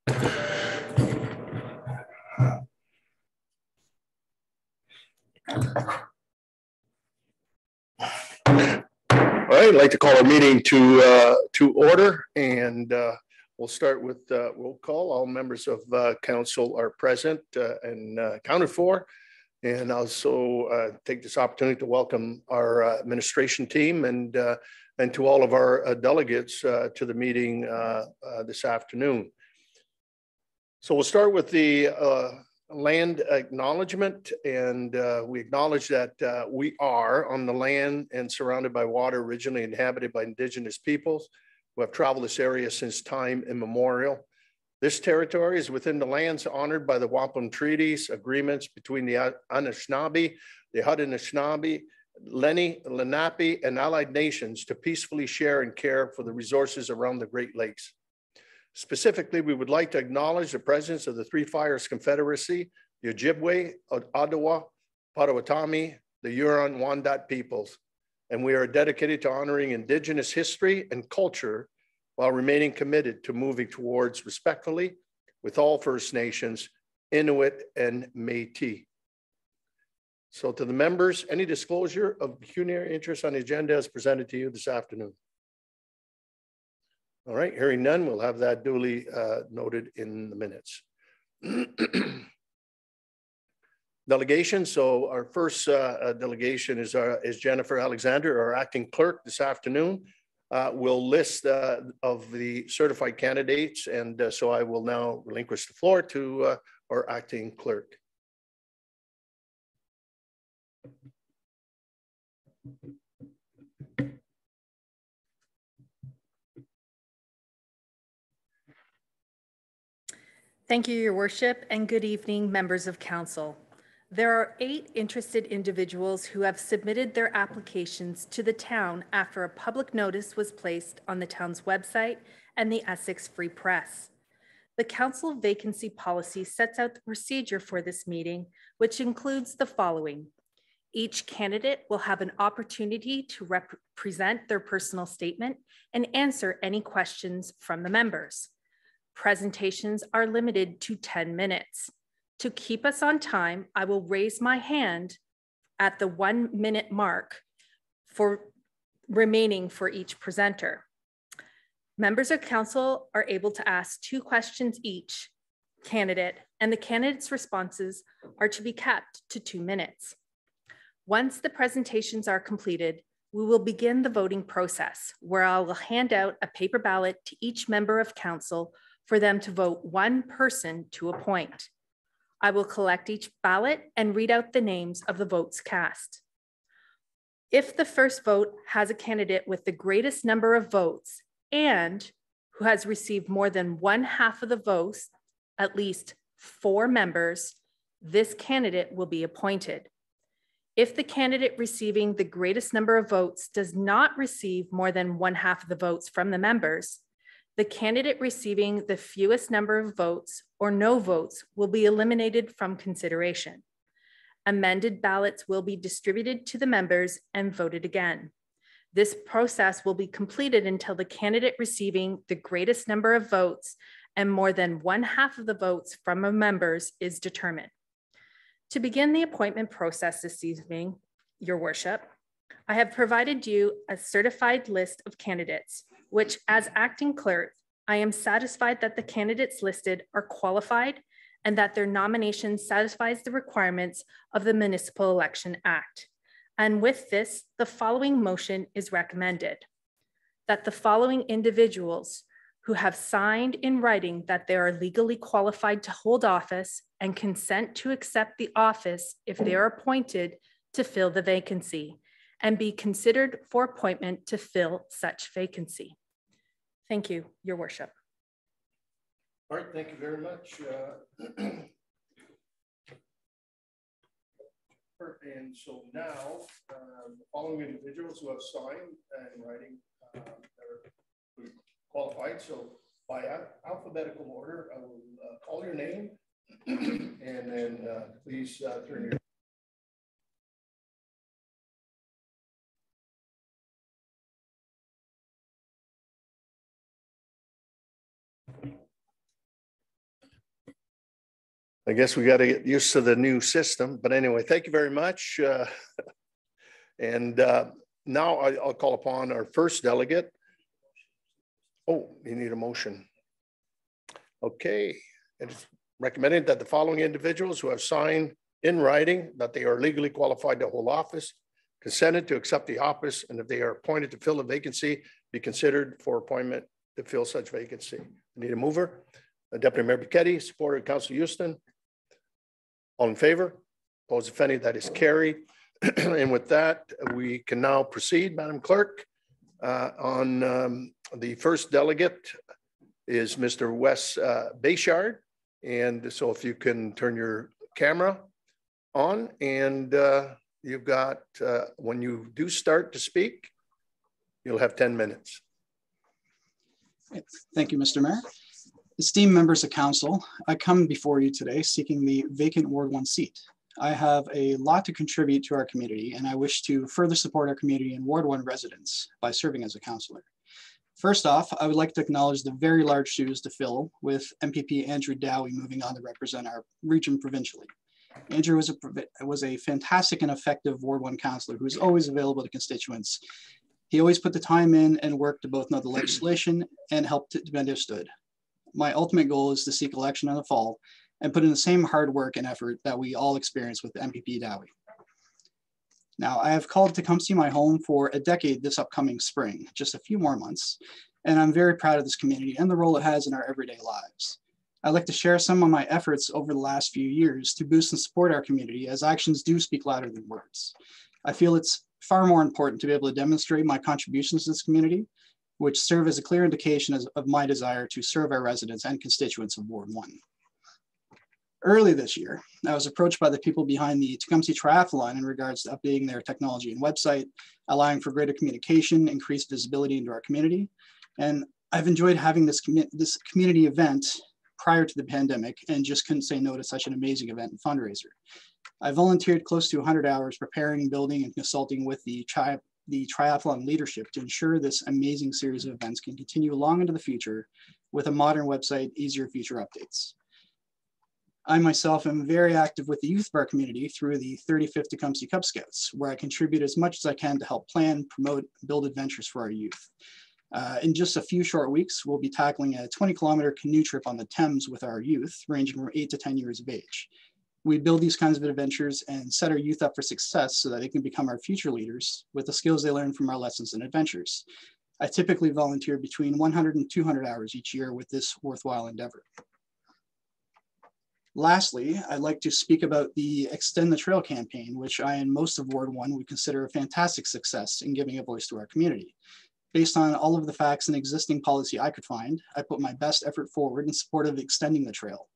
All right, I'd like to call our meeting to order, and we'll start with roll call. All members of council are present and accounted for. And also take this opportunity to welcome our administration team and to all of our delegates to the meeting this afternoon. So we'll start with the land acknowledgement, and we acknowledge that we are on the land and surrounded by water originally inhabited by Indigenous peoples who have traveled this area since time immemorial. This territory is within the lands honored by the Wampum Treaties, agreements between the Anishinaabe, the Haudenosaunee, Lenni, Lenape, and allied nations to peacefully share and care for the resources around the Great Lakes. Specifically, we would like to acknowledge the presence of the Three Fires Confederacy, the Ojibwe, Ottawa, Potawatomi, the Huron-Wendat peoples, and we are dedicated to honoring Indigenous history and culture while remaining committed to moving towards respectfully with all First Nations, Inuit, and Métis. So to the members, any disclosure of pecuniary interest on the agenda as presented to you this afternoon? All right, hearing none, we'll have that duly noted in the minutes. Delegation, so our first delegation is Jennifer Alexander, our acting clerk this afternoon. We'll list of the certified candidates, and so I will now relinquish the floor to our acting clerk. Thank you, Your Worship, and good evening, members of council. There are 8 interested individuals who have submitted their applications to the town after a public notice was placed on the town's website and the Essex Free Press. The council vacancy policy sets out the procedure for this meeting, which includes the following. Each candidate will have an opportunity to present their personal statement and answer any questions from the members. Presentations are limited to 10 minutes. To keep us on time, I will raise my hand at the 1-minute mark for remaining for each presenter. Members of council are able to ask 2 questions each candidate, and the candidate's responses are to be kept to 2 minutes. Once the presentations are completed, we will begin the voting process, where I will hand out a paper ballot to each member of council for them to vote 1 person to appoint. I will collect each ballot and read out the names of the votes cast. If the first vote has a candidate with the greatest number of votes and who has received more than 1/2 of the votes, at least 4 members, this candidate will be appointed. If the candidate receiving the greatest number of votes does not receive more than 1/2 of the votes from the members, the candidate receiving the fewest number of votes or no votes will be eliminated from consideration. Amended ballots will be distributed to the members and voted again. This process will be completed until the candidate receiving the greatest number of votes and more than 1/2 of the votes from the members is determined. To begin the appointment process this evening, Your Worship, I have provided you a certified list of candidates, which as acting clerk, I am satisfied that the candidates listed are qualified and that their nomination satisfies the requirements of the Municipal Election Act. And with this, the following motion is recommended: that the following individuals who have signed in writing that they are legally qualified to hold office and consent to accept the office if they are appointed to fill the vacancy and be considered for appointment to fill such vacancy. Thank you, Your Worship. All right, thank you very much. And so now, the following individuals who have signed in writing are qualified. So by alphabetical order, I will call your name and then please turn your I guess we got to get used to the new system. But anyway, thank you very much. And now I'll call upon our first delegate. Oh, you need a motion. Okay. It's recommended that the following individuals who have signed in writing that they are legally qualified to hold office, consented to accept the office, and if they are appointed to fill a vacancy, be considered for appointment to fill such vacancy. I need a mover. Deputy Mayor Buchetti, supported Councilor Houston. All in favor? Opposed, if any, that is carried. And with that, we can now proceed, Madam Clerk. On the first delegate is Mr. Wes Bayshard. And so if you can turn your camera on, and you've got, when you do start to speak, you'll have 10 minutes. Thank you, Mr. Mayor. Esteemed members of council, I come before you today seeking the vacant Ward 1 seat. I have a lot to contribute to our community, and I wish to further support our community and Ward 1 residents by serving as a councillor. First off, I would like to acknowledge the very large shoes to fill with MPP Andrew Dowie moving on to represent our region provincially. Andrew was a fantastic and effective Ward 1 councillor who was always available to constituents. He always put the time in and worked to both know the legislation and help to be understood. My ultimate goal is to seek election in the fall and put in the same hard work and effort that we all experience with MPP Dowie. Now, I have called Tecumseh my home for a decade this upcoming spring, just a few more months, and I'm very proud of this community and the role it has in our everyday lives. I'd like to share some of my efforts over the last few years to boost and support our community, as actions do speak louder than words. I feel it's far more important to be able to demonstrate my contributions to this community, which serve as a clear indication of my desire to serve our residents and constituents of Ward 1. Early this year, I was approached by the people behind the Tecumseh Triathlon in regards to updating their technology and website, allowing for greater communication, increased visibility into our community. And I've enjoyed having this community event prior to the pandemic and just couldn't say no to such an amazing event and fundraiser. I volunteered close to 100 hours preparing, building, and consulting with the triathlon leadership to ensure this amazing series of events can continue long into the future with a modern website, easier future updates. I myself am very active with the youth of our community through the 35th Tecumseh Cub Scouts, where I contribute as much as I can to help plan, promote, build adventures for our youth. In just a few short weeks, we'll be tackling a 20-kilometer canoe trip on the Thames with our youth, ranging from 8 to 10 years of age. We build these kinds of adventures and set our youth up for success so that they can become our future leaders with the skills they learn from our lessons and adventures. I typically volunteer between 100 and 200 hours each year with this worthwhile endeavor. Lastly, I'd like to speak about the Extend the Trail campaign, which I and most of Ward 1 would consider a fantastic success in giving a voice to our community. Based on all of the facts and existing policy I could find, I put my best effort forward in support of extending the trail.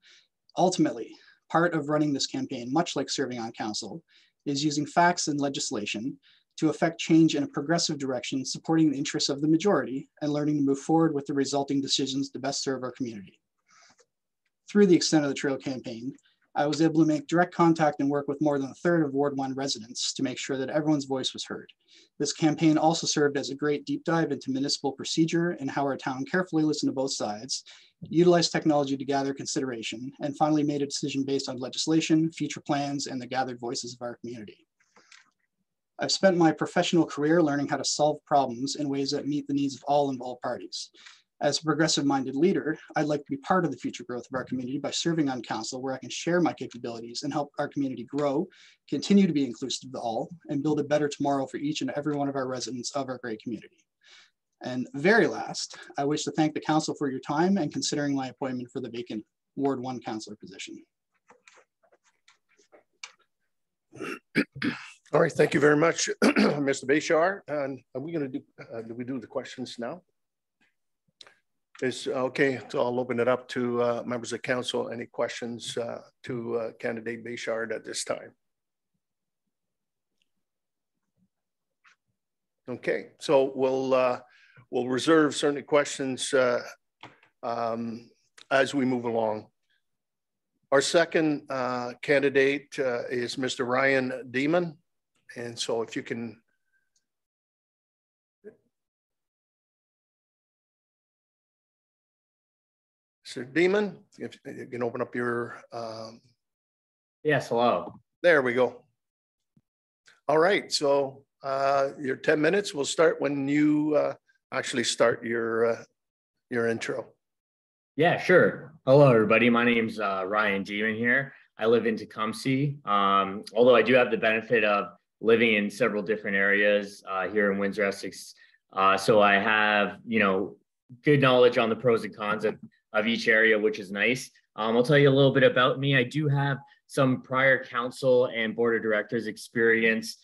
Ultimately, part of running this campaign, much like serving on council, is using facts and legislation to affect change in a progressive direction, supporting the interests of the majority and learning to move forward with the resulting decisions to best serve our community. Through the Extend the Trail campaign, I was able to make direct contact and work with more than a third of Ward 1 residents to make sure that everyone's voice was heard. This campaign also served as a great deep dive into municipal procedure and how our town carefully listened to both sides, utilized technology to gather consideration, and finally made a decision based on legislation, future plans, and the gathered voices of our community. I've spent my professional career learning how to solve problems in ways that meet the needs of all involved parties. As a progressive-minded leader, I'd like to be part of the future growth of our community by serving on council where I can share my capabilities and help our community grow, continue to be inclusive of all, and build a better tomorrow for each and every one of our residents of our great community. And very last, I wish to thank the council for your time and considering my appointment for the vacant Ward 1 councillor position. All right, thank you very much, Mr. Bayshard. And are we going to do we do the questions now? Is okay, so I'll open it up to members of council. Any questions to candidate Bayshard at this time? Okay, so we'll reserve certain questions as we move along. Our second candidate is Mr. Ryan Demon, and so if you can. Mr. Demon, if you can open up your Yes, hello. There we go. All right, so your 10 minutes will start when you actually start your intro. Yeah, sure. Hello, everybody. My name's Ryan Demon here. I live in Tecumseh, although I do have the benefit of living in several different areas here in Windsor, Essex. So I have, good knowledge on the pros and cons of each area, which is nice. I'll tell you a little bit about me. I do have some prior council and board of directors experience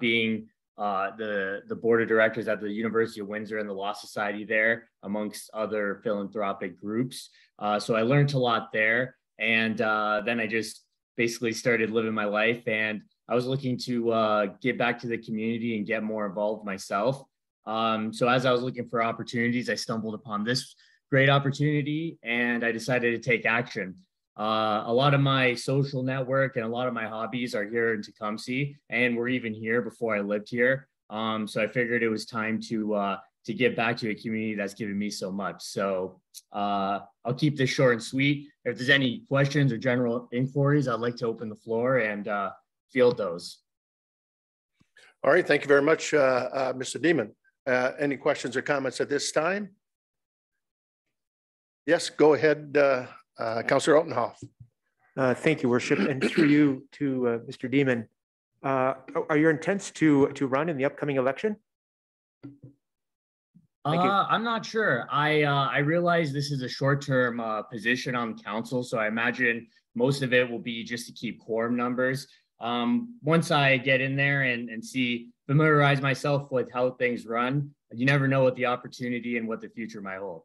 being the board of directors at the University of Windsor and the Law Society there, amongst other philanthropic groups. So I learned a lot there. And then I just basically started living my life. And I was looking to get back to the community and get more involved myself. So as I was looking for opportunities, I stumbled upon this great opportunity and I decided to take action. A lot of my social network and a lot of my hobbies are here in Tecumseh, and were even here before I lived here. So I figured it was time to give back to a community that's given me so much. So I'll keep this short and sweet. If there's any questions or general inquiries, I'd like to open the floor and field those. All right, thank you very much, Mr. Demon. Any questions or comments at this time? Yes, go ahead, Councillor Altenhoff. Thank you, Worship. And through you to Mr. Demon, are your intents to run in the upcoming election? I'm not sure. I realize this is a short-term position on council, so I imagine most of it will be just to keep quorum numbers. Once I get in there and familiarize myself with how things run, you never know what the opportunity and what the future might hold.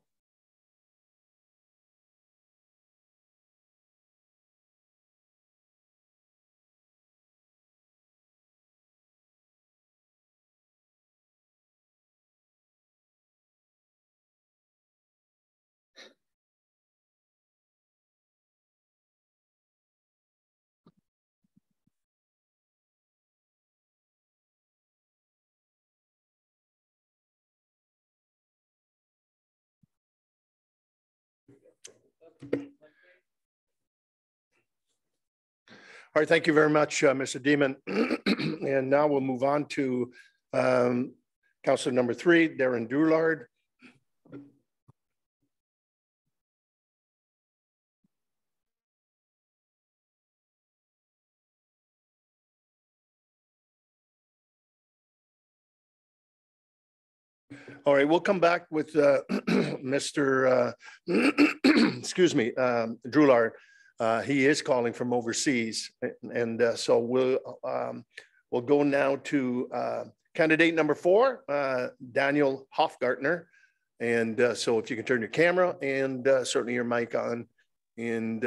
All right, thank you very much, Mr. Demon. And now we'll move on to Councillor number 3, Darren Doulard. All right, we'll come back with Mr. excuse me, Doulard. He is calling from overseas, and so we'll go now to candidate number 4, Daniel Hofgartner. And so if you can turn your camera and certainly your mic on. And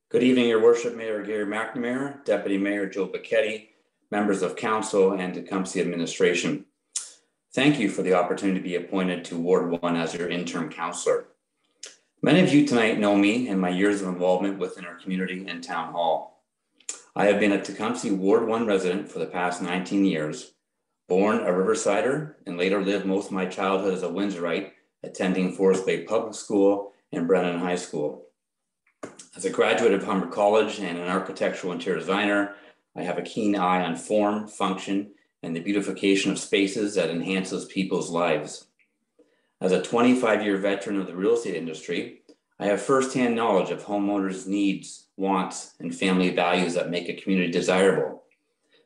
good evening, Your Worship, Mayor Gary McNamara, Deputy Mayor Joe Becchetti, members of council and Tecumseh administration. Thank you for the opportunity to be appointed to Ward 1 as your interim councillor. Many of you tonight know me and my years of involvement within our community and town hall. I have been a Tecumseh Ward 1 resident for the past 19 years, born a Riversider, and later lived most of my childhood as a Windsorite, attending Forest Bay Public School and Brennan High School. As a graduate of Humber College and an architectural interior designer, I have a keen eye on form, function, and the beautification of spaces that enhances people's lives. As a 25-year veteran of the real estate industry, I have firsthand knowledge of homeowners' needs, wants, and family values that make a community desirable.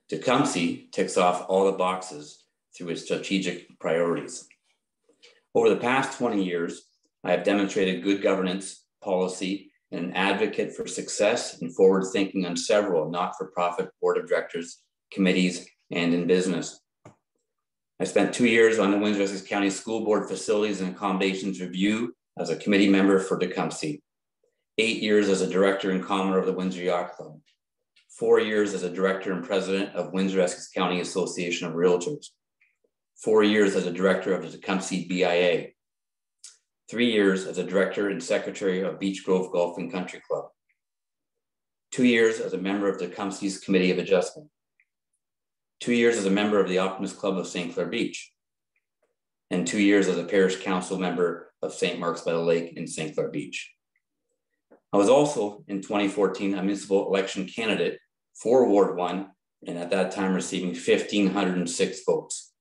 Tecumseh ticks off all the boxes through its strategic priorities. Over the past 20 years, I have demonstrated good governance, policy, and an advocate for success and forward thinking on several not-for-profit board of directors, committees, and in business. I spent 2 years on the Windsor Essex County School Board Facilities and Accommodations Review as a committee member for Tecumseh, 8 years as a director and commoner of the Windsor Yacht Club, 4 years as a director and president of Windsor Essex County Association of Realtors, 4 years as a director of the Tecumseh BIA, 3 years as a director and secretary of Beach Grove Golf and Country Club, 2 years as a member of Tecumseh's Committee of Adjustment, 2 years as a member of the Optimist Club of St. Clair Beach, and 2 years as a parish council member of St. Mark's by the Lake in St. Clair Beach. I was also in 2014 a municipal election candidate for Ward 1, and at that time receiving 1,506 votes.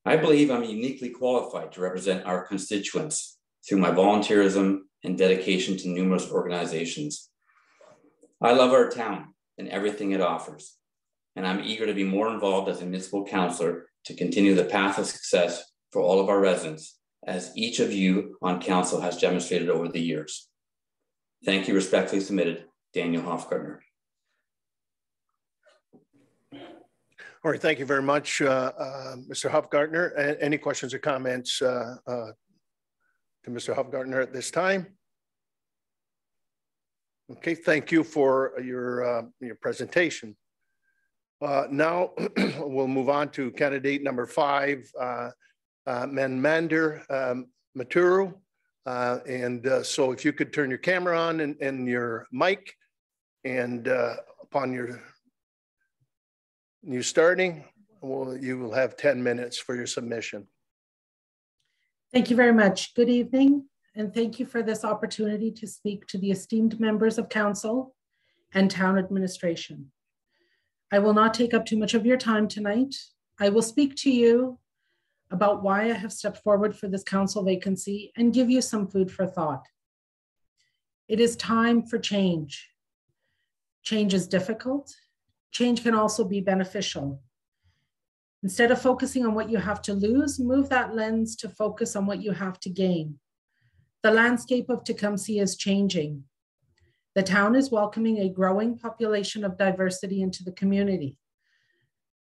I believe I'm uniquely qualified to represent our constituents through my volunteerism and dedication to numerous organizations. I love our town and everything it offers, and I'm eager to be more involved as a municipal councillor to continue the path of success for all of our residents, as each of you on council has demonstrated over the years. Thank you. Respectfully submitted, Daniel Hofgartner. All right, thank you very much, Mr. Hofgartner. Any questions or comments to Mr. Hofgartner at this time? Okay, thank you for your presentation. Now we'll move on to candidate number 5, Manmander Maturu. So if you could turn your camera on and your mic, and upon you starting, you will have 10 minutes for your submission. Thank you very much. Good evening, and thank you for this opportunity to speak to the esteemed members of council and town administration. I will not take up too much of your time tonight. I will speak to you about why I have stepped forward for this council vacancy and give you some food for thought. It is time for change. Change is difficult. Change can also be beneficial. Instead of focusing on what you have to lose, move that lens to focus on what you have to gain. The landscape of Tecumseh is changing. The town is welcoming a growing population of diversity into the community.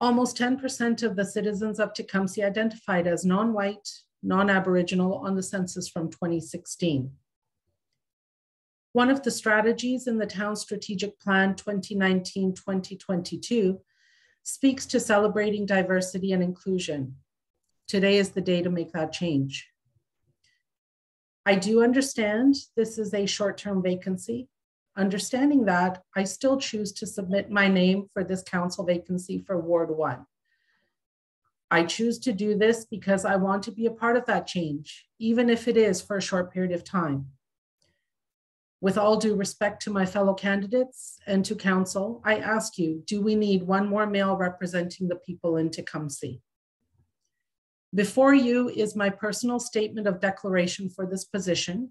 Almost 10% of the citizens of Tecumseh identified as non-white, non-Aboriginal on the census from 2016. One of the strategies in the town's strategic plan 2019-2022 speaks to celebrating diversity and inclusion. Today is the day to make that change. I do understand this is a short-term vacancy. Understanding that, I still choose to submit my name for this council vacancy for Ward 1. I choose to do this because I want to be a part of that change, even if it is for a short period of time. With all due respect to my fellow candidates and to council, I ask you, do we need one more male representing the people in Tecumseh? Before you is my personal statement of declaration for this position.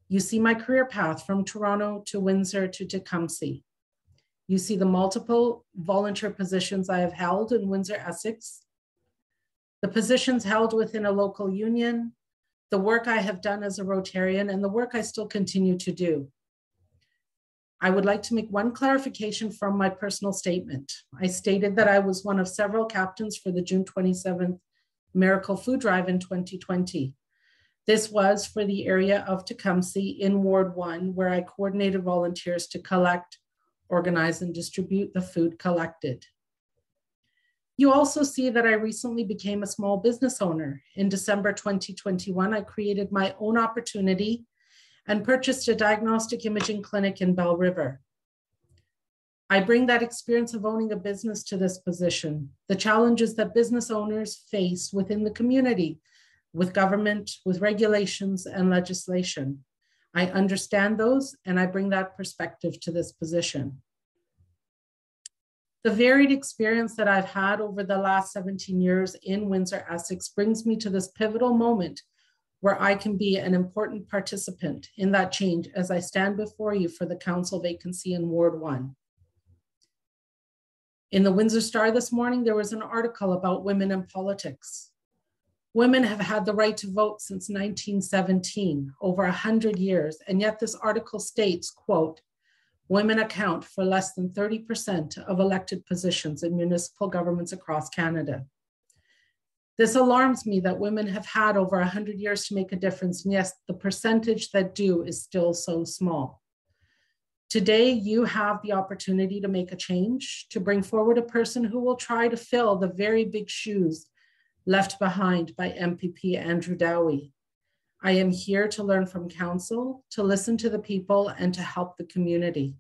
You see my career path from Toronto to Windsor to Tecumseh. You see the multiple volunteer positions I have held in Windsor, Essex, the positions held within a local union, the work I have done as a Rotarian, and the work I still continue to do. I would like to make one clarification from my personal statement. I stated that I was one of several captains for the June 27th Miracle Food Drive in 2020. This was for the area of Tecumseh in Ward 1, where I coordinated volunteers to collect, organize, and distribute the food collected. You also see that I recently became a small business owner. In December 2021, I created my own opportunity and purchased a diagnostic imaging clinic in Bell River. I bring that experience of owning a business to this position, the challenges that business owners face within the community, with government, with regulations and legislation. I understand those, and I bring that perspective to this position. The varied experience that I've had over the last 17 years in Windsor, Essex brings me to this pivotal moment where I can be an important participant in that change as I stand before you for the council vacancy in Ward 1. In the Windsor Star this morning, there was an article about women in politics. Women have had the right to vote since 1917, over 100 years, and yet this article states, quote, women account for less than 30% of elected positions in municipal governments across Canada. This alarms me that women have had over 100 years to make a difference, and yes, the percentage that do is still so small. Today, you have the opportunity to make a change, to bring forward a person who will try to fill the very big shoes left behind by MPP Andrew Dowie. I am here to learn from council, to listen to the people, and to help the community.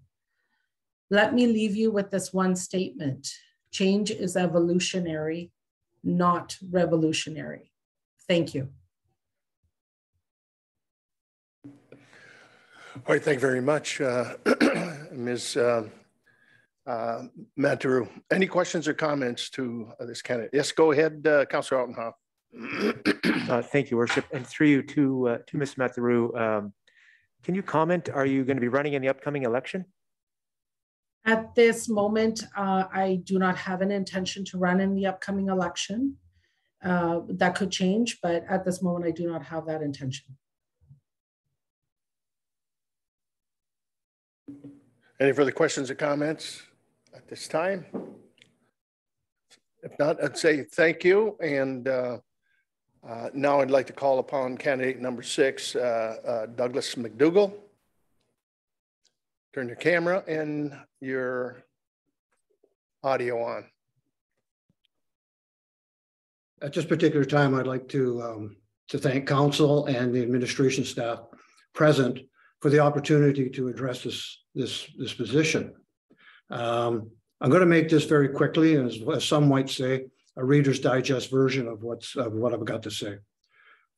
Let me leave you with this one statement. Change is evolutionary, not revolutionary. Thank you. All right, thank you very much, Ms. Mataru. Any questions or comments to this candidate? Yes, go ahead, Councillor Altenhoff. Thank you, Worship. And through you to Ms. Mataru, can you comment, are you going to be running in the upcoming election? At this moment, I do not have an intention to run in the upcoming election. That could change, but at this moment, I do not have that intention. Any further questions or comments at this time? If not, I'd say thank you. And now I'd like to call upon candidate number 6, Douglas McDougall. Turn your camera and your audio on. At this particular time, I'd like to thank council and the administration staff present for the opportunity to address this position. I'm going to make this very quickly, as some might say, a Reader's Digest version of what I've got to say.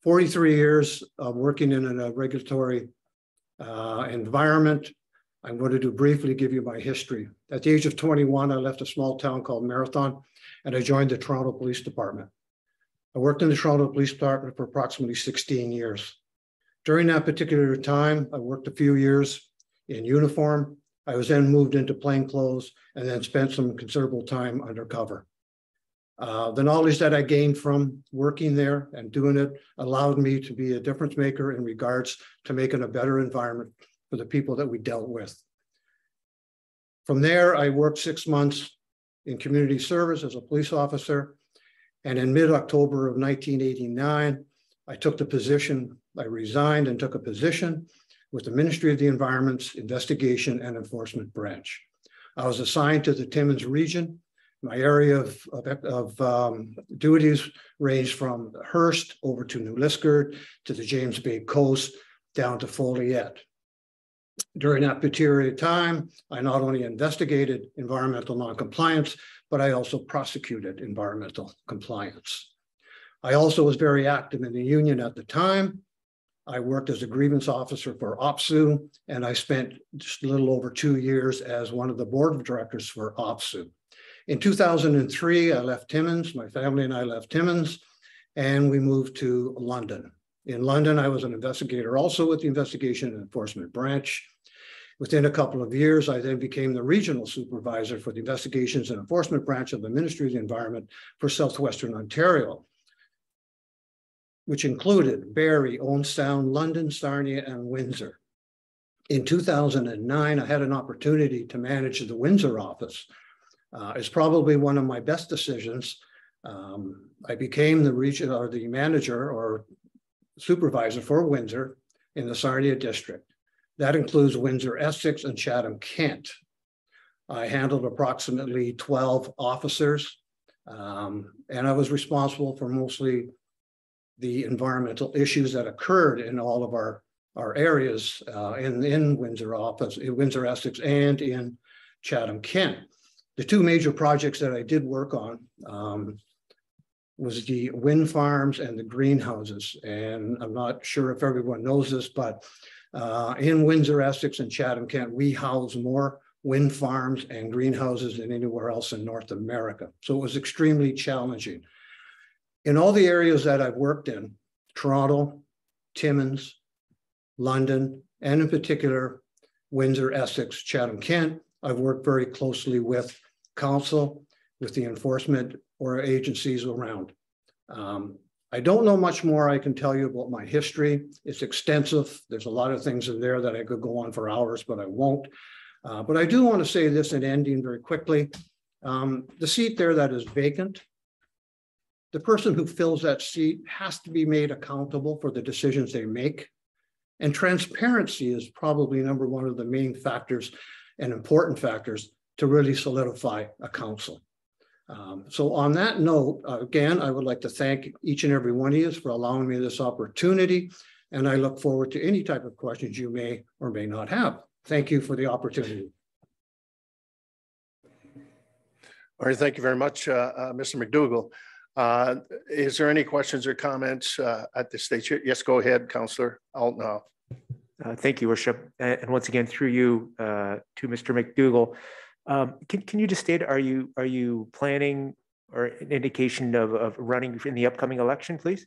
43 years of working in a regulatory environment. I'm going to briefly give you my history. At the age of 21, I left a small town called Marathon, and I joined the Toronto Police Department. I worked in the Toronto Police Department for approximately 16 years. During that particular time, I worked a few years in uniform. I was then moved into plainclothes and then spent some considerable time undercover. The knowledge that I gained from working there and doing it allowed me to be a difference maker in regards to making a better environment for the people that we dealt with. From there, I worked 6 months in community service as a police officer. And in mid-October of 1989, I took the position, I resigned and took a position with the Ministry of the Environment's Investigation and Enforcement Branch. I was assigned to the Timmins region. My area of duties ranged from Hearst over to New Liskeard to the James Bay coast down to Foleyet. During that period of time, I not only investigated environmental noncompliance, but I also prosecuted environmental compliance. I also was very active in the union at the time. I worked as a grievance officer for OPSU, and I spent just a little over 2 years as one of the board of directors for OPSU. In 2003, I left Timmins, my family and I left Timmins, and we moved to London. In London, I was an investigator also with the Investigation and Enforcement Branch. Within a couple of years, I then became the regional supervisor for the Investigations and Enforcement Branch of the Ministry of the Environment for Southwestern Ontario, which included Barrie, Owen Sound, London, Sarnia, and Windsor. In 2009, I had an opportunity to manage the Windsor office. It's probably one of my best decisions. I became the manager or supervisor for Windsor in the Sarnia district. That includes Windsor, Essex, and Chatham-Kent. I handled approximately 12 officers, and I was responsible for mostly the environmental issues that occurred in all of our areas in Windsor office, in Windsor, Essex, and in Chatham-Kent. The 2 major projects that I did work on was the wind farms and the greenhouses. And I'm not sure if everyone knows this, but in Windsor, Essex, and Chatham-Kent, we house more wind farms and greenhouses than anywhere else in North America. So it was extremely challenging. In all the areas that I've worked in, Toronto, Timmins, London, and in particular, Windsor, Essex, Chatham-Kent, I've worked very closely with council, with the enforcement or agencies around. I don't know much more I can tell you about my history. It's extensive. There's a lot of things in there that I could go on for hours, but I won't. But I do want to say this in ending very quickly. The seat there that is vacant, the person who fills that seat has to be made accountable for the decisions they make. And transparency is probably number one of the main factors and important factors to really solidify a council. So on that note, again, I would like to thank each and every one of you for allowing me this opportunity. And I look forward to any type of questions you may or may not have. Thank you for the opportunity. All right, thank you very much, Mr. McDougall. Is there any questions or comments at this stage? Yes, go ahead, Councillor Altenhoff. Thank you, Worship. And once again, through you to Mr. McDougall, can you just state, are you planning or an indication of running in the upcoming election, please?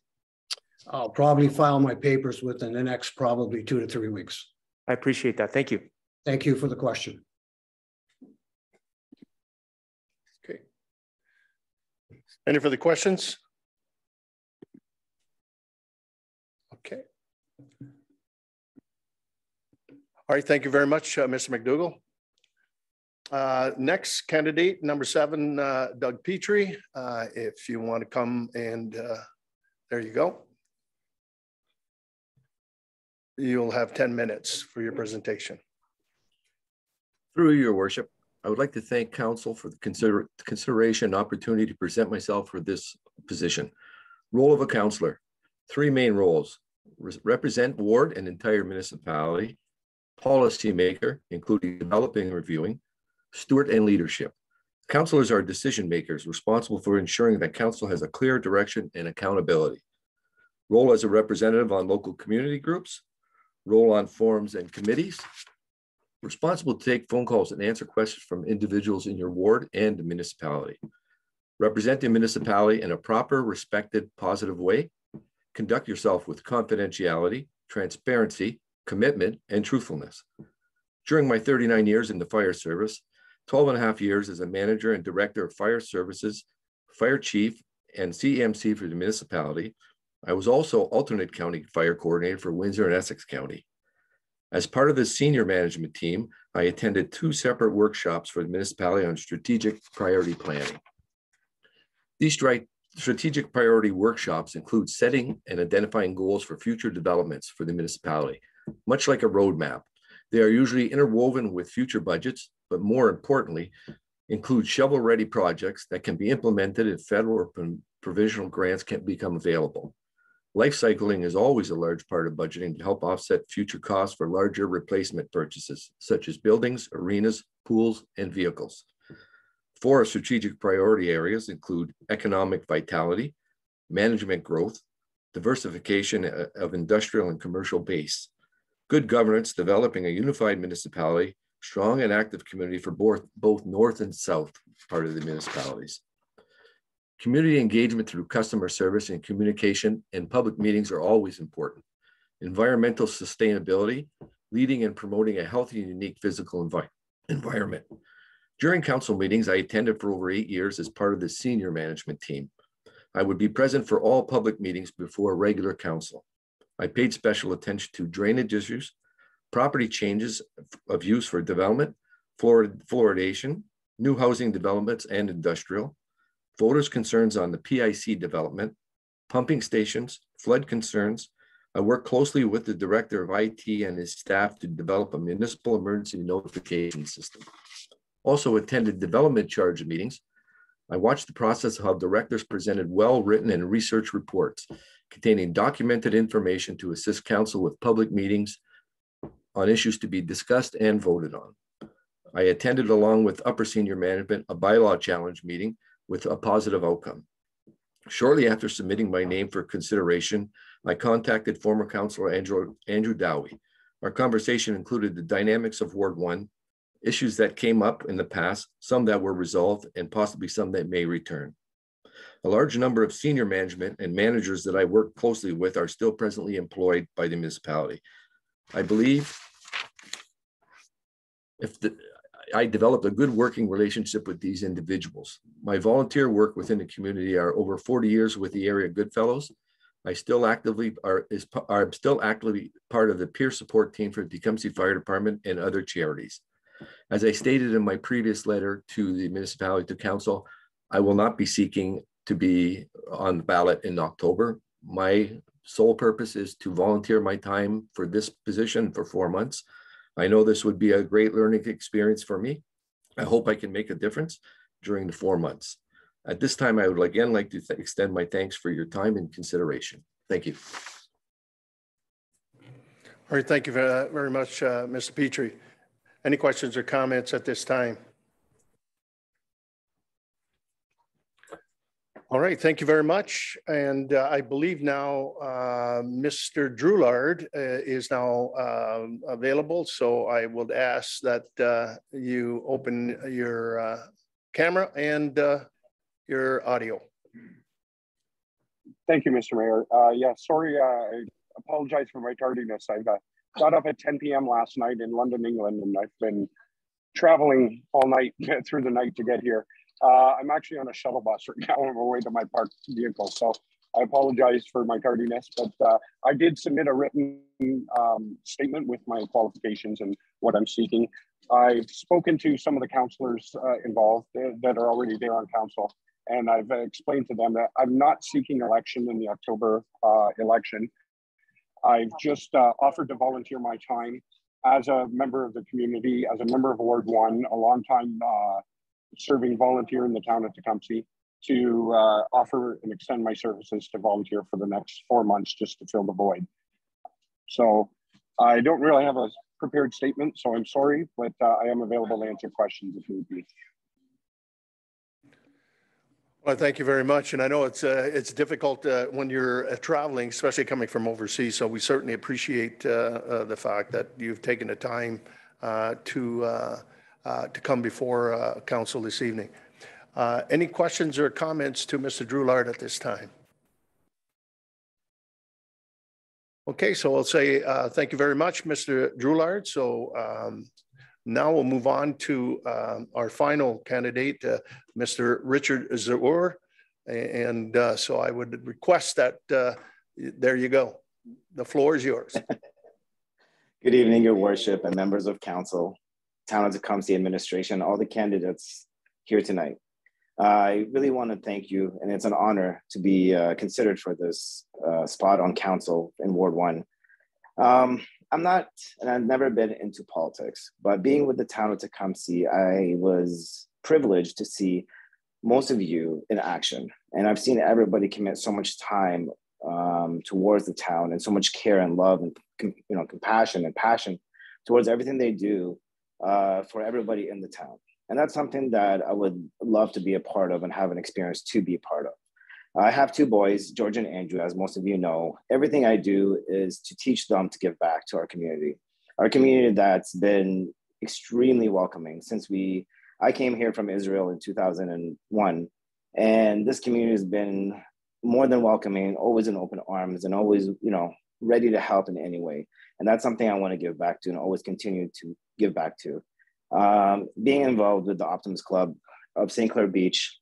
I'll probably file my papers within the next probably 2 to 3 weeks. I appreciate that. Thank you. Thank you for the question. Okay. Any further questions? Okay. All right, thank you very much, Mr. McDougall. Next candidate, number 7, Doug Petrie. If you want to come and there you go. You'll have 10 minutes for your presentation. Through your worship, I would like to thank council for the consideration and opportunity to present myself for this position. Role of a councillor, 3 main roles: represent ward and entire municipality, policy maker, including developing and reviewing, steward and leadership. Councillors are decision makers responsible for ensuring that council has a clear direction and accountability. Role as a representative on local community groups, role on forums and committees, responsible to take phone calls and answer questions from individuals in your ward and the municipality. Represent the municipality in a proper, respected, positive way. Conduct yourself with confidentiality, transparency, commitment, and truthfulness. During my 39 years in the fire service, 12 and a half years as a manager and director of fire services, fire chief, and CMC for the municipality, I was also alternate county fire coordinator for Windsor and Essex County. As part of the senior management team, I attended 2 separate workshops for the municipality on strategic priority planning. These strategic priority workshops include setting and identifying goals for future developments for the municipality. Much like a roadmap, they are usually interwoven with future budgets, but more importantly, include shovel-ready projects that can be implemented if federal or provisional grants can become available. Life cycling is always a large part of budgeting to help offset future costs for larger replacement purchases, such as buildings, arenas, pools, and vehicles. 4 strategic priority areas include economic vitality, management growth, diversification of industrial and commercial base, good governance, developing a unified municipality, strong and active community for both north and south part of the municipalities. Community engagement through customer service and communication and public meetings are always important. Environmental sustainability, leading and promoting a healthy and unique physical environment. During council meetings, I attended for over 8 years as part of the senior management team. I would be present for all public meetings before regular council. I paid special attention to drainage issues, property changes of use for development, fluoridation, new housing developments and industrial, voters' concerns on the PIC development, pumping stations, flood concerns. I work closely with the director of IT and his staff to develop a municipal emergency notification system. Also attended development charge meetings. I watched the process of how directors presented well-written and research reports containing documented information to assist council with public meetings on issues to be discussed and voted on. I attended, along with upper senior management, a bylaw challenge meeting with a positive outcome. Shortly after submitting my name for consideration, I contacted former councillor Andrew Dowie. Our conversation included the dynamics of Ward 1, issues that came up in the past, some that were resolved, and possibly some that may return. A large number of senior management and managers that I work closely with are still presently employed by the municipality. I believe I developed a good working relationship with these individuals. My volunteer work within the community are over 40 years with the area Goodfellows. I'm still actively part of the peer support team for the Tecumseh Fire Department and other charities. As I stated in my previous letter to the municipality to council, I will not be seeking to be on the ballot in October. My sole purpose is to volunteer my time for this position for 4 months. I know this would be a great learning experience for me. I hope I can make a difference during the 4 months. At this time, I would again like to extend my thanks for your time and consideration. Thank you. All right, thank you very much, Mr. Petrie. Any questions or comments at this time? All right, thank you very much. And I believe now Mr. Droulard is now available. So I would ask that you open your camera and your audio. Thank you, Mr. Mayor. Yeah, sorry, I apologize for my tardiness. I got up at 10 p.m. last night in London, England, and I've been traveling all night through the night to get here. I'm actually on a shuttle bus right now on my way to my parked vehicle, so I apologize for my tardiness, but I did submit a written statement with my qualifications and what I'm seeking. I've spoken to some of the councillors involved that are already there on council, and I've explained to them that I'm not seeking election in the October election. I've just offered to volunteer my time as a member of the community, as a member of Ward 1, a long time serving volunteer in the town of Tecumseh, to offer and extend my services to volunteer for the next 4 months just to fill the void. So I don't really have a prepared statement, so I'm sorry, but I am available to answer questions if need be. Well, thank you very much. And I know it's difficult when you're traveling, especially coming from overseas. So we certainly appreciate the fact that you've taken the time to come before council this evening. Any questions or comments to Mr. Droulard at this time? Okay, so I'll say thank you very much, Mr. Droulard. So now we'll move on to our final candidate, Mr. Richard Zauer. And so I would request that, there you go. The floor is yours. Good evening, Your Worship and members of council, Town of Tecumseh administration, all the candidates here tonight. I really want to thank you, and it's an honor to be considered for this spot on council in Ward 1. I'm not, and I've never been into politics, but being with the town of Tecumseh, I was privileged to see most of you in action. And I've seen everybody commit so much time towards the town and so much care and love and compassion and passion towards everything they do for everybody in the town. And that's something that I would love to be a part of and have an experience to be a part of. I have 2 boys, George and Andrew, as most of you know. Everything I do is to teach them to give back to our community that's been extremely welcoming since I came here from Israel in 2001. And this community has been more than welcoming, always in open arms and always, ready to help in any way. And that's something I want to give back to and always continue to give back to. Being involved with the Optimist Club of St. Clair Beach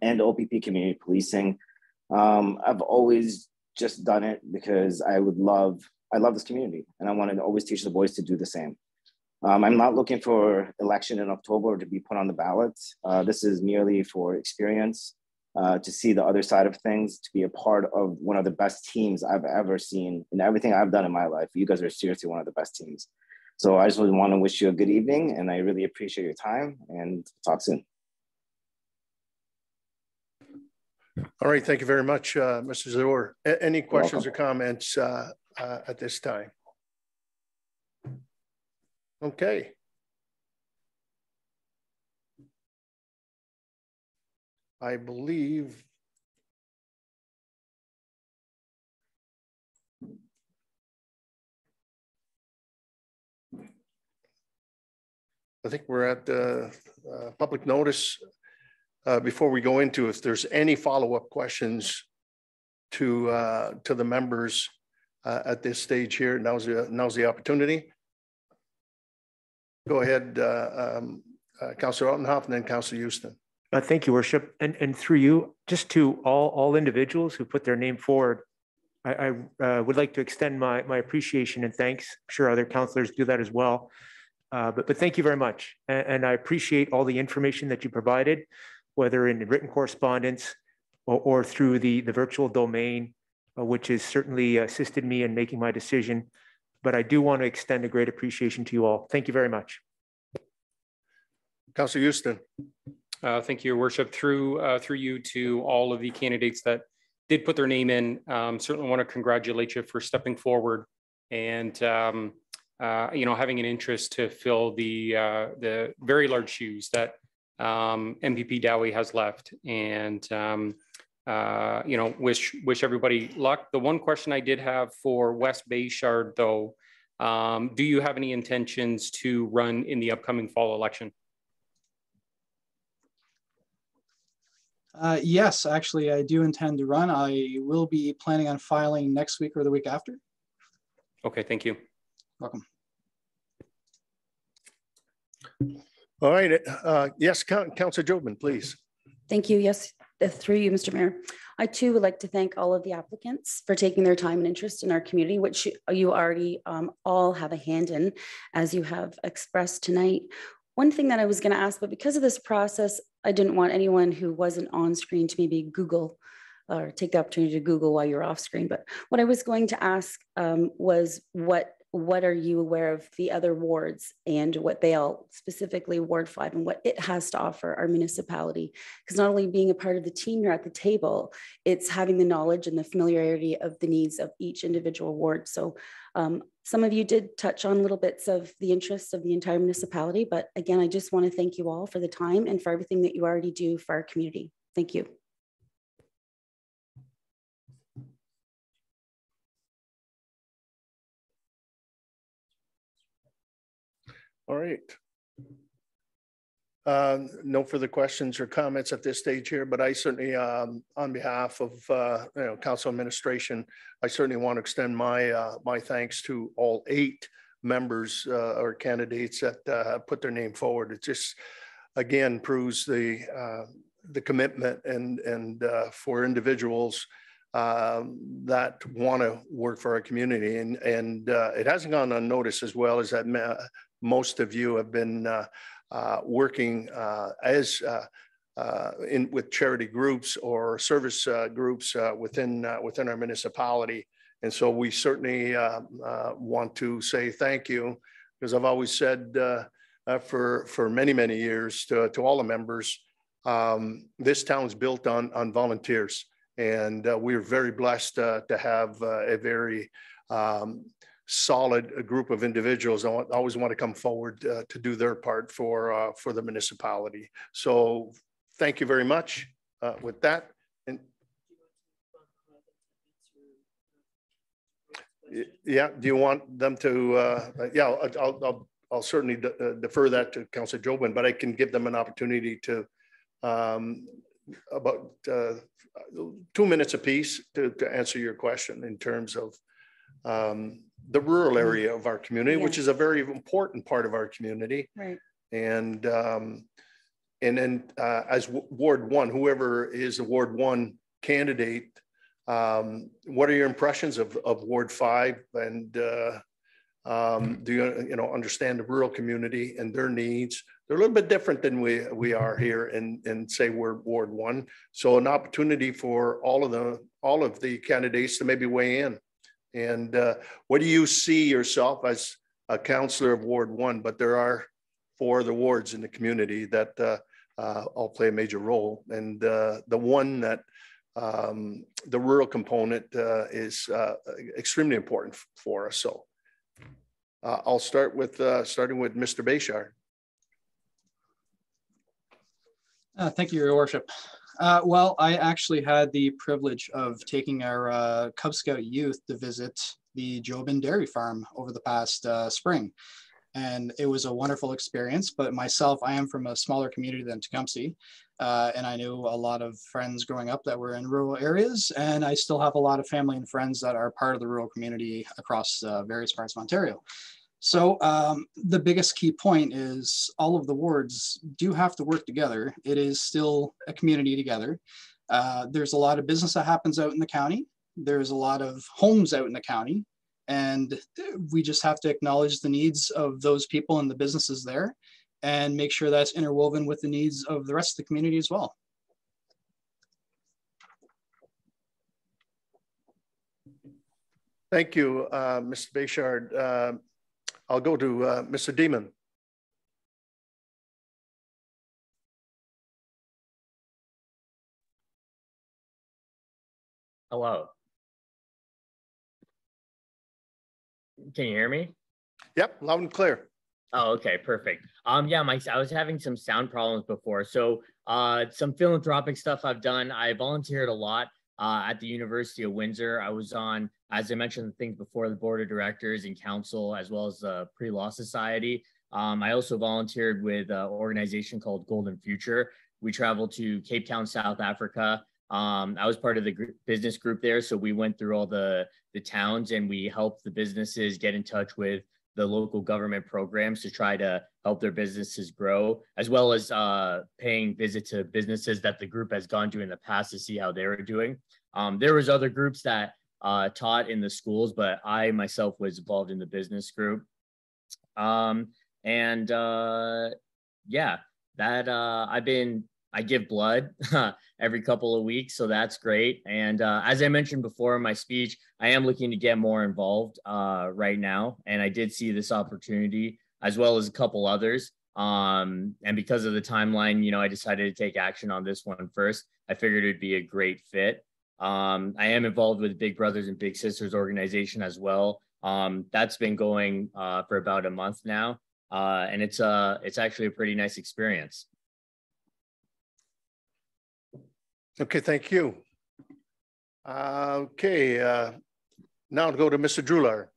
and OPP Community Policing, I've always just done it because I love this community and I want to always teach the boys to do the same. I'm not looking for election in October to be put on the ballot. This is merely for experience, to see the other side of things, to be a part of one of the best teams I've ever seen in everything I've done in my life. You guys are seriously one of the best teams. So I just want to wish you a good evening and I really appreciate your time and talk soon. All right, thank you very much, Mr. Zauer. Any questions or comments at this time? Okay. I believe we're at the public notice. Before we go into, if there's any follow-up questions to the members at this stage here, now's the opportunity. Go ahead, Councillor Altenhoff and then Councillor Houston. Thank you, Worship. And through you, just to all individuals who put their name forward, I would like to extend my appreciation and thanks. I'm sure other councillors do that as well. But thank you very much. And I appreciate all the information that you provided, whether in written correspondence or through the virtual domain, which has certainly assisted me in making my decision. But I do want to extend a great appreciation to you all. Thank you very much. Councillor Houston. Thank you, Your Worship. Through you to all of the candidates that did put their name in, certainly want to congratulate you for stepping forward and having an interest to fill the very large shoes that MPP Dowie has left. And wish everybody luck. The one question I did have for West Bayshard, though, do you have any intentions to run in the upcoming fall election? Yes, actually, I do intend to run. I will be planning on filing next week or the week after. Okay, thank you. Welcome. All right. Yes, Councilor Jobin, please. Thank you. Yes, through you, Mr. Mayor. I too would like to thank all of the applicants for taking their time and interest in our community, which you already all have a hand in, as you have expressed tonight. One thing that I was going to ask, but because of this process, I didn't want anyone who wasn't on screen to maybe Google or take the opportunity to Google while you're off screen. But what I was going to ask was what are you aware of the other wards and what they all, specifically Ward 5, and what it has to offer our municipality? Because not only being a part of the team here at the table, it's having the knowledge and the familiarity of the needs of each individual ward. So some of you did touch on little bits of the interests of the entire municipality, but again, I just want to thank you all for the time and for everything that you already do for our community. Thank you. All right. No further questions or comments at this stage here, but I certainly, on behalf of council administration, I certainly want to extend my my thanks to all 8 members or candidates that put their name forward. It just again proves the commitment and for individuals that want to work for our community, and it hasn't gone unnoticed as well as that most of you have been working as with charity groups or service groups within our municipality. And so we certainly want to say thank you, because I've always said for many years to all the members, this town's built on volunteers, and we're very blessed to have a very solid group of individuals. I always want to come forward to do their part for the municipality. So thank you very much with that. And yeah, do you want them to? Yeah, I'll certainly defer that to Councilor Jobin, but I can give them an opportunity to about 2 minutes apiece to answer your question in terms of the rural area of our community, which is a very important part of our community. Right. And then as Ward 1, whoever is the Ward 1 candidate, what are your impressions of Ward 5? And do you understand the rural community and their needs? They're a little bit different than we are here in say we're Ward 1. So an opportunity for all of the candidates to maybe weigh in. And what do you see yourself as a councillor of Ward 1? But there are 4 other wards in the community that all play a major role. And the one that the rural component is extremely important for us. So I'll start with starting with Mr. Bayshard. Thank you, Your Worship. Well, I actually had the privilege of taking our Cub Scout youth to visit the Jobin Dairy Farm over the past spring. And it was a wonderful experience, but myself, I am from a smaller community than Tecumseh. And I knew a lot of friends growing up that were in rural areas, and I still have a lot of family and friends that are part of the rural community across various parts of Ontario. So the biggest key point is all of the wards do have to work together. It is still a community together. There's a lot of business that happens out in the county. There's a lot of homes out in the county, and we just have to acknowledge the needs of those people and the businesses there and make sure that's interwoven with the needs of the rest of the community as well. Thank you, Mr. Bayshard. I'll go to Mr. Demon. Hello. Can you hear me? Yep, loud and clear. Oh, okay, perfect. Yeah, I was having some sound problems before. So some philanthropic stuff I've done. I volunteered a lot at the University of Windsor. I was on, as I mentioned, the things before, the board of directors and council, as well as the Pre-Law Society. I also volunteered with an organization called Golden Future. We traveled to Cape Town, South Africa. I was part of the business group there. So we went through all the towns and we helped the businesses get in touch with the local government programs to try to help their businesses grow, as well as paying visit to businesses that the group has gone to in the past to see how they were doing. There was other groups that taught in the schools, but I myself was involved in the business group. Yeah, that I give blood every couple of weeks, so that's great. And as I mentioned before in my speech, I am looking to get more involved right now, and I did see this opportunity as well as a couple others. And because of the timeline, you know, I decided to take action on this one first. I figured it'd be a great fit. I am involved with Big Brothers and Big Sisters organization as well. That's been going for about a month now, and it's actually a pretty nice experience. Okay, thank you. Now to go to Mr. Drular.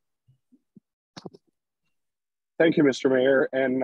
Thank you, Mr. Mayor. And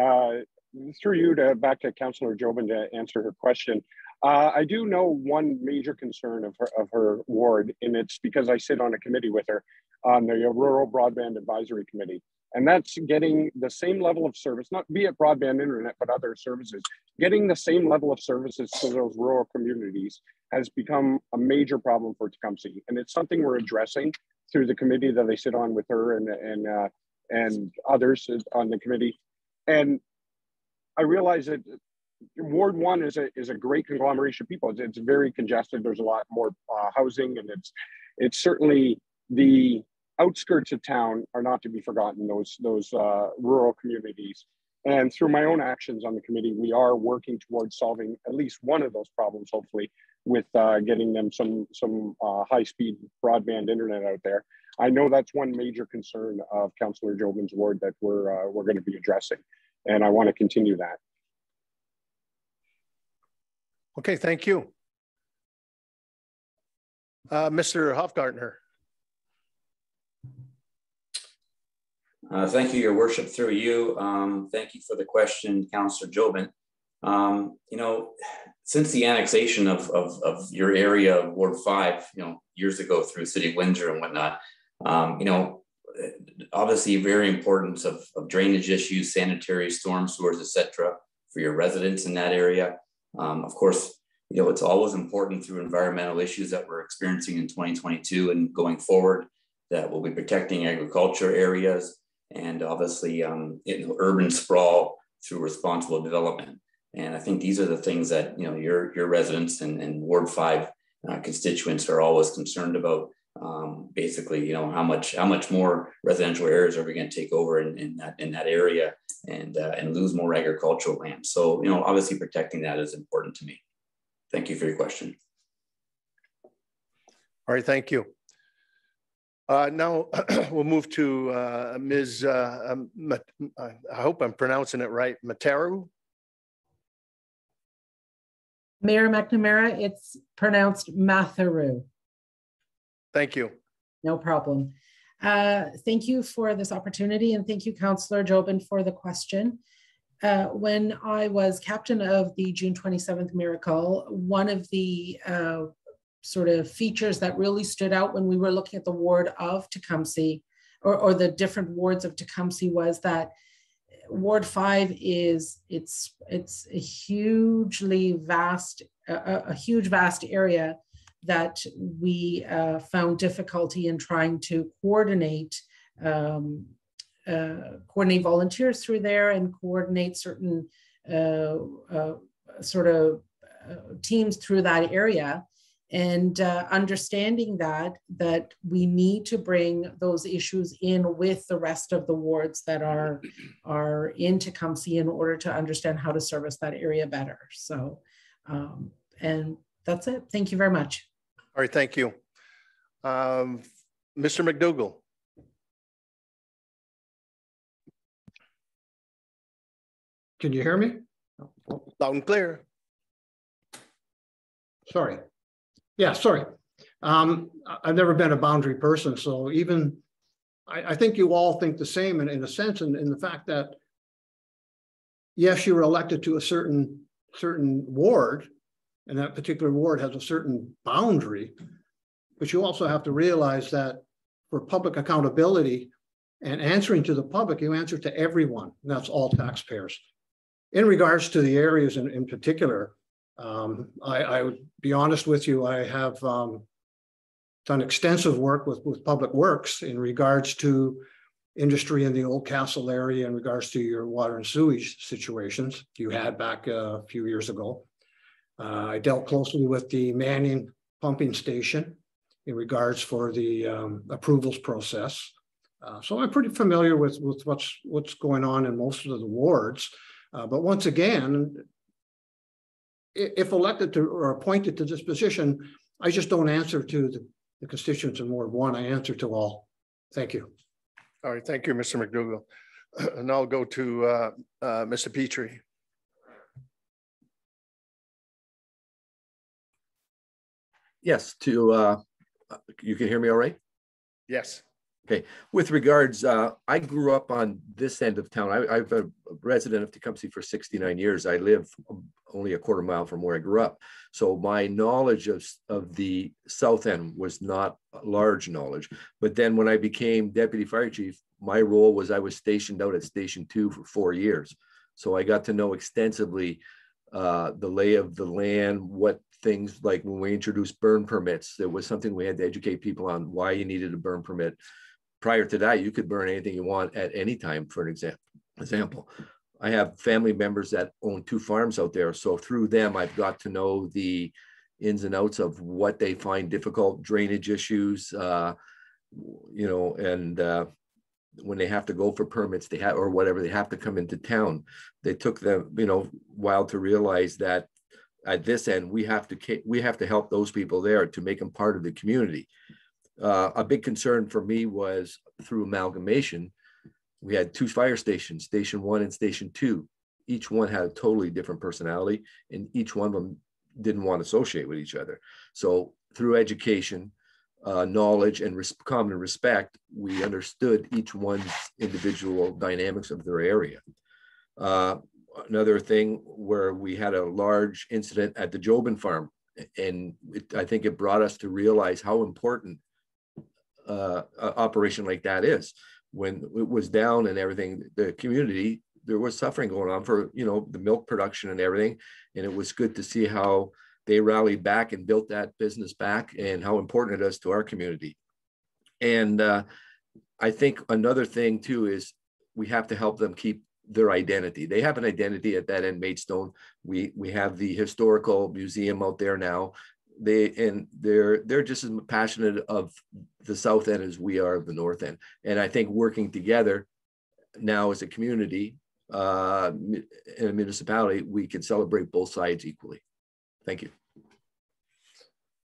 through you back to Councillor Jobin to answer her question. I do know one major concern of her ward, and it's because I sit on a committee with her on the Rural Broadband Advisory Committee. And that's getting the same level of service, not be it broadband internet, but other services, getting the same level of services to those rural communities has become a major problem for Tecumseh. And it's something we're addressing through the committee that I sit on with her and others on the committee. And I realize that Ward 1 is a great conglomeration of people. It's very congested. There's a lot more housing, and it's certainly the outskirts of town are not to be forgotten, those rural communities. And through my own actions on the committee, we are working towards solving at least one of those problems, hopefully, with getting them some high-speed broadband internet out there. I know that's one major concern of Councillor Jobin's ward that we're going to be addressing, and I want to continue that. Okay, thank you. Mr. Hofgartner. Thank you, Your Worship, through you. Thank you for the question, Councillor Jobin. You know, since the annexation of your area, Ward 5, you know, years ago through City of Windsor and whatnot, you know, obviously very important of drainage issues, sanitary, storm sewers, etc., for your residents in that area. Of course, you know, it's always important through environmental issues that we're experiencing in 2022 and going forward that we'll be protecting agriculture areas and obviously urban sprawl through responsible development. And I think these are the things that, you know, your residents and Ward 5 constituents are always concerned about. Basically, you know, how much more residential areas are we going to take over in that area and lose more agricultural land. So, you know, obviously protecting that is important to me. Thank you for your question. All right, thank you. Now we'll move to Ms. I hope I'm pronouncing it right, Materu. Mayor McNamara, it's pronounced Matheru. Thank you. No problem. Thank you for this opportunity, and thank you, Councillor Jobin, for the question. When I was captain of the June 27th Miracle, one of the sort of features that really stood out when we were looking at the ward of Tecumseh, or the different wards of Tecumseh, was that Ward 5 it's a hugely vast, a huge vast area that we found difficulty in trying to coordinate volunteers through there and coordinate certain teams through that area. And understanding that we need to bring those issues in with the rest of the wards that are in Tecumseh in order to understand how to service that area better. So, and that's it. Thank you very much. All right, thank you. Mr. McDougall. Can you hear me? Loud and clear. Sorry. Yeah, sorry. I've never been a boundary person, so even I think you all think the same in a sense, in the fact that yes, you were elected to a certain ward, and that particular ward has a certain boundary, but you also have to realize that for public accountability and answering to the public, you answer to everyone, and that's all taxpayers. In regards to the areas in particular, I would be honest with you, I have done extensive work with Public Works in regards to industry in the Old Castle area in regards to your water and sewage situations you had back a few years ago. I dealt closely with the Manning pumping station in regards for the approvals process. So I'm pretty familiar with what's going on in most of the wards. But once again, if elected to or appointed to this position, I just don't answer to the constituents in Ward 1. I answer to all. Thank you. All right, thank you, Mr. McDougall. And I'll go to Mr. Petrie. Yes, you can hear me all right? Yes. Okay, with regards, I grew up on this end of town. I've been a resident of Tecumseh for 69 years. I live only a quarter mile from where I grew up. So my knowledge of the south end was not large knowledge. But then when I became deputy fire chief, my role was I was stationed out at Station 2 for 4 years. So I got to know extensively the lay of the land, what things like when we introduced burn permits, there was something we had to educate people on why you needed a burn permit. Prior to that, you could burn anything you want at any time, for an example. I have family members that own 2 farms out there. So through them, I've got to know the ins and outs of what they find difficult, drainage issues, you know, and when they have to go for permits, they have, or whatever, they have to come into town. They took them, you know, a while to realize that at this end, we have to help those people there to make them part of the community. A big concern for me was through amalgamation, we had 2 fire stations, Station 1 and Station 2. Each one had a totally different personality, and each one of them didn't want to associate with each other. So through education, knowledge, and common respect, we understood each one's individual dynamics of their area. Another thing where we had a large incident at the Jobin farm, and I think it brought us to realize how important operation like that is. When it was down and everything, the community, there was suffering going on for, you know, the milk production and everything. And it was good to see how they rallied back and built that business back and how important it is to our community. And I think another thing too is we have to help them keep their identity. They have an identity at that end, Maidstone. We have the historical museum out there now. They're just as passionate of the south end as we are of the north end. And I think working together now as a community in a municipality, we can celebrate both sides equally. Thank you.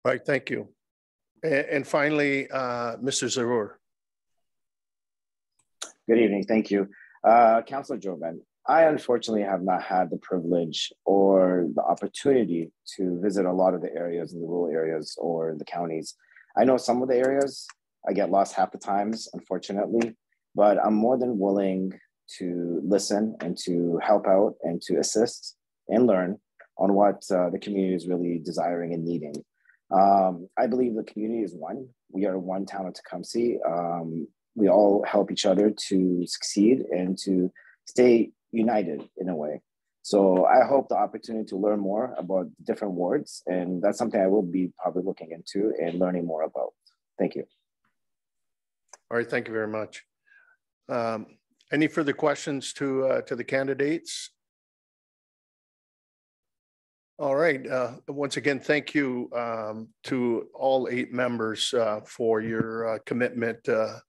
All right, thank you. And finally, Mr. Zarur. Good evening, thank you. Councilor Jobin, I unfortunately have not had the privilege or the opportunity to visit a lot of the areas in the rural areas or the counties. I know some of the areas, I get lost half the times, unfortunately, but I'm more than willing to listen and to help out and to assist and learn on what the community is really desiring and needing. I believe the community is one. We are one town of Tecumseh. We all help each other to succeed and to stay united in a way. So I hope the opportunity to learn more about different wards, and that's something I will be probably looking into and learning more about. Thank you. All right, thank you very much. Any further questions to the candidates? All right, once again, thank you to all 8 members for your commitment to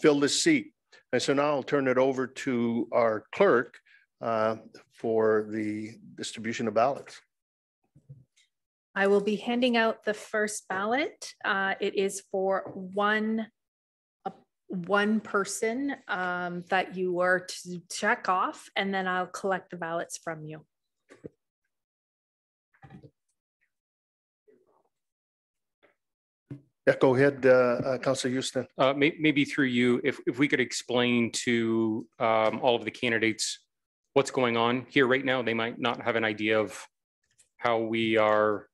fill this seat. And so now I'll turn it over to our clerk for the distribution of ballots. I will be handing out the first ballot. It is for one one person that you were to check off, and then I'll collect the ballots from you. Yeah, go ahead, Councillor Houston. Maybe through you, if we could explain to all of the candidates what's going on here right now. They might not have an idea of how we are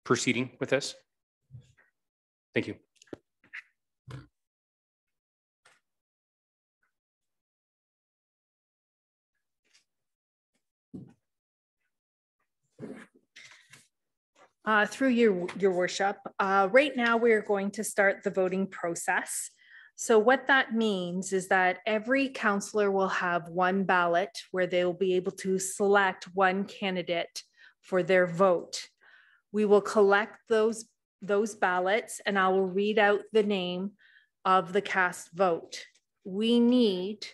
proceeding with this. Thank you. Through your worship, right now we're going to start the voting process. So what that means is that every councillor will have one ballot where they will be able to select one candidate for their vote. We will collect those ballots, and I will read out the name of the cast vote. We need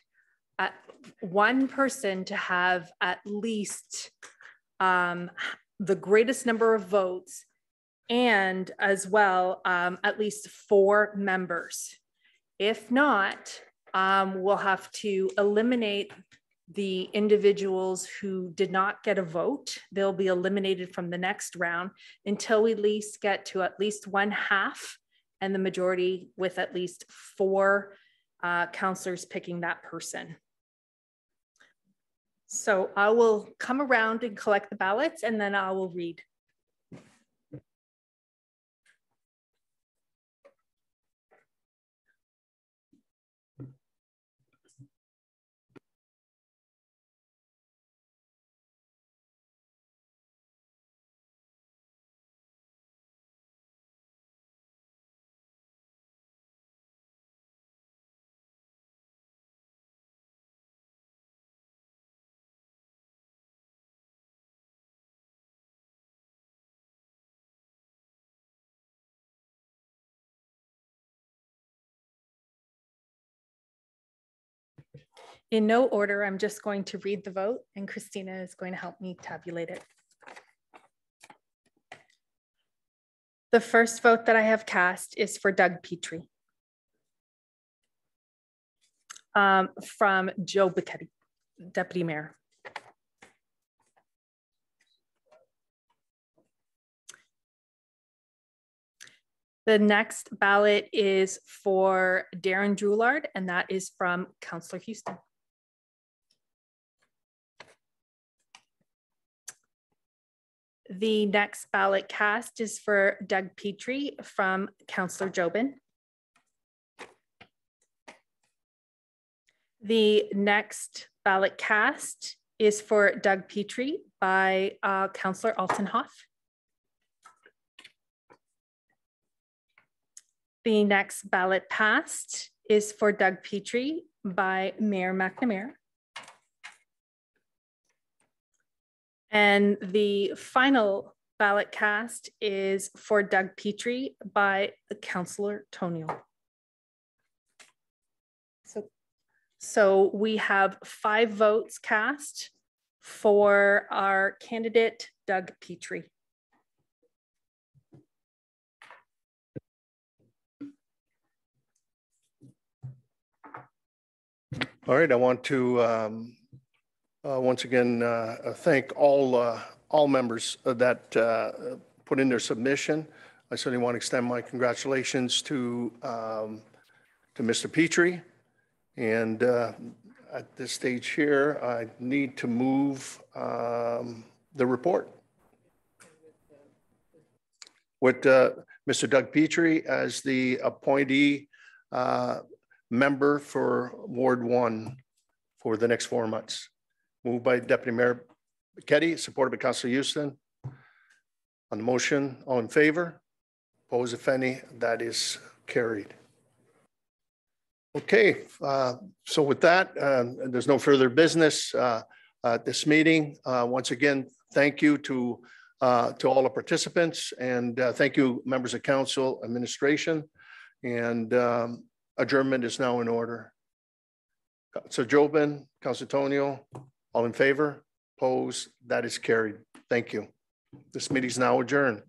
one person to have at least the greatest number of votes, and as well at least 4 members. If not, we'll have to eliminate the individuals who did not get a vote. They'll be eliminated from the next round until we at least get to at least 1/2 and the majority with at least 4 councillors picking that person. So I will come around and collect the ballots, and then I will read. In no order, I'm just going to read the vote, and Christina is going to help me tabulate it. The first vote that I have cast is for Doug Petrie. From Joe Becchetti, Deputy Mayor. The next ballot is for Darren Droulard, and that is from Councillor Houston. The next ballot cast is for Doug Petrie from Councillor Jobin. The next ballot cast is for Doug Petrie by Councillor Altenhoff. The next ballot passed is for Doug Petrie by Mayor McNamara. And the final ballot cast is for Doug Petrie by Councillor Toniel. So we have 5 votes cast for our candidate, Doug Petrie. All right, I want to once again thank all members that put in their submission. I certainly want to extend my congratulations to Mr. Petrie. And at this stage here, I need to move the report with Mr. Doug Petrie as the appointee member for Ward 1 for the next 4 months. Moved by Deputy Mayor Becchetti, supported by Councillor Houston. On the motion, all in favor? Opposed, if any? That is carried. Okay, so with that, there's no further business at this meeting. Once again, thank you to all the participants, and thank you, members of council, administration, and adjournment is now in order. So Jobin, Councilor Toniel, all in favor? Opposed? That is carried. Thank you. This meeting is now adjourned.